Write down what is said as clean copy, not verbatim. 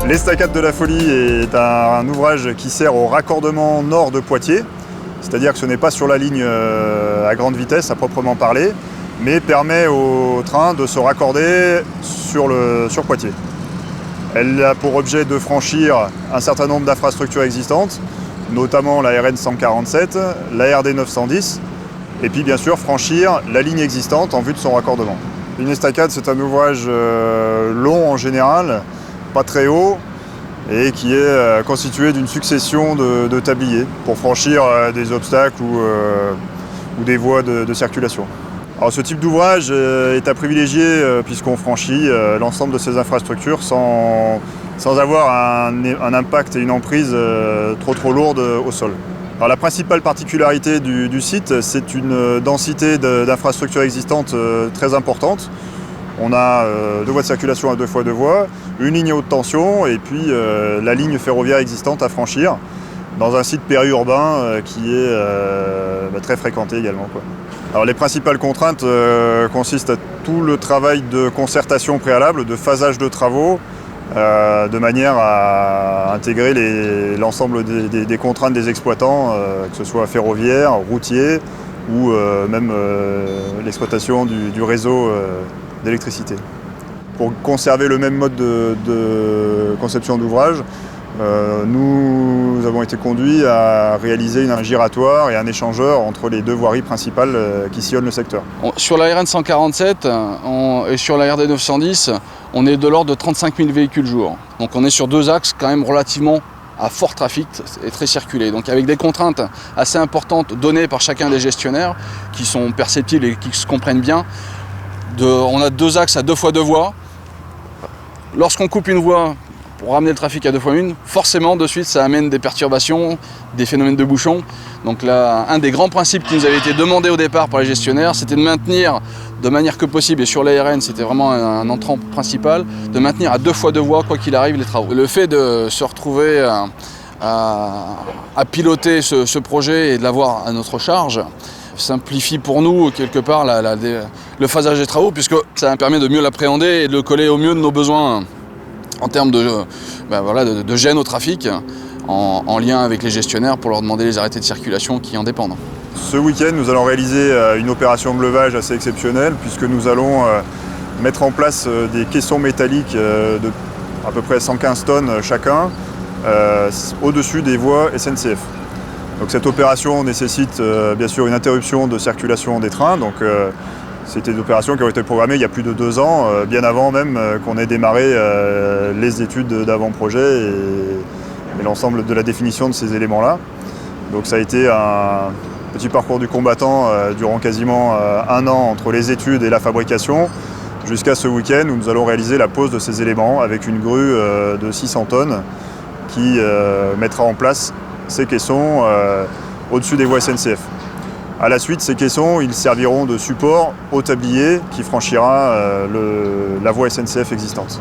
L'Estacade de la Folie est un ouvrage qui sert au raccordement nord de Poitiers, c'est-à-dire que ce n'est pas sur la ligne à grande vitesse à proprement parler, mais permet au train de se raccorder sur Poitiers. Elle a pour objet de franchir un certain nombre d'infrastructures existantes, notamment la RN 147, la RD 910, et puis bien sûr franchir la ligne existante en vue de son raccordement. Une estacade, c'est un ouvrage long en général, pas très haut, et qui est constitué d'une succession de tabliers pour franchir des obstacles ou des voies de circulation. Alors, ce type d'ouvrage est à privilégier puisqu'on franchit l'ensemble de ces infrastructures sans avoir un impact et une emprise trop lourde au sol. Alors, la principale particularité du site, c'est une densité d'infrastructures existantes très importante. On a 2 voies de circulation à 2 fois 2 voies, une ligne haute tension et puis la ligne ferroviaire existante à franchir dans un site périurbain qui est très fréquenté également, quoi. Alors, les principales contraintes consistent à tout le travail de concertation préalable, de phasage de travaux, de manière à intégrer l'ensemble des contraintes des exploitants, que ce soit ferroviaire, routier ou même l'exploitation du réseau d'électricité. Pour conserver le même mode de conception d'ouvrage, nous avons été conduits à réaliser un giratoire et un échangeur entre les 2 voiries principales qui sillonnent le secteur. Sur la RN 147 et sur la RD 910, on est de l'ordre de 35 000 véhicules jour. Donc on est sur 2 axes quand même relativement à fort trafic et très circulés. Donc avec des contraintes assez importantes données par chacun des gestionnaires qui sont perceptibles et qui se comprennent bien. On a 2 axes à 2 fois 2 voies. Lorsqu'on coupe une voie pour ramener le trafic à 2 fois 1, forcément de suite ça amène des perturbations, des phénomènes de bouchons. Donc là, un des grands principes qui nous avait été demandé au départ par les gestionnaires, c'était de maintenir de manière que possible, et sur la RN c'était vraiment un entrant principal, de maintenir à 2 fois 2 voies quoi qu'il arrive les travaux. Le fait de se retrouver à piloter ce projet et de l'avoir à notre charge simplifie pour nous quelque part le phasage des travaux, puisque ça permet de mieux l'appréhender et de le coller au mieux de nos besoins en termes de gêne au trafic, en lien avec les gestionnaires pour leur demander les arrêtés de circulation qui en dépendent. Ce week-end, nous allons réaliser une opération de levage assez exceptionnelle puisque nous allons mettre en place des caissons métalliques de à peu près 115 tonnes chacun au-dessus des voies SNCF. Donc cette opération nécessite bien sûr une interruption de circulation des trains. Donc, c'était des opérations qui ont été programmées il y a plus de 2 ans, bien avant même qu'on ait démarré les études d'avant-projet et l'ensemble de la définition de ces éléments-là. Donc ça a été un petit parcours du combattant durant quasiment 1 an entre les études et la fabrication, jusqu'à ce week-end où nous allons réaliser la pose de ces éléments avec une grue de 600 tonnes qui mettra en place ces caissons au-dessus des voies SNCF. À la suite, ces caissons ils serviront de support au tablier qui franchira la voie SNCF existante.